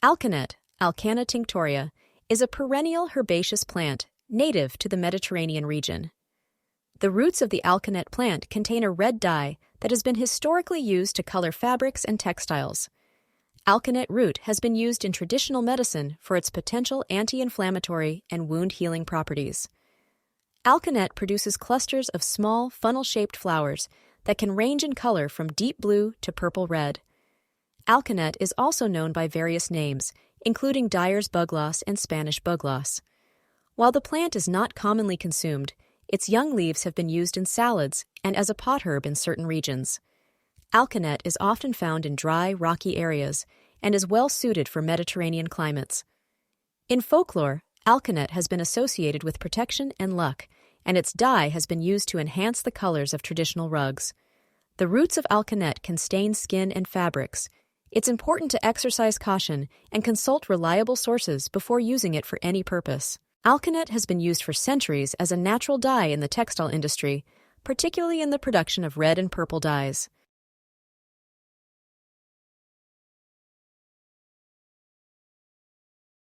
Alkanet, Alkanna tinctoria, is a perennial herbaceous plant native to the Mediterranean region. The roots of the alkanet plant contain a red dye that has been historically used to color fabrics and textiles. Alkanet root has been used in traditional medicine for its potential anti-inflammatory and wound-healing properties. Alkanet produces clusters of small, funnel-shaped flowers that can range in color from deep blue to purple-red. Alkanet is also known by various names, including Dyer's Bugloss and Spanish Bugloss. While the plant is not commonly consumed, its young leaves have been used in salads and as a potherb in certain regions. Alkanet is often found in dry, rocky areas and is well suited for Mediterranean climates. In folklore, alkanet has been associated with protection and luck, and its dye has been used to enhance the colors of traditional rugs. The roots of alkanet can stain skin and fabrics. It's important to exercise caution and consult reliable sources before using it for any purpose. Alkanet has been used for centuries as a natural dye in the textile industry, particularly in the production of red and purple dyes.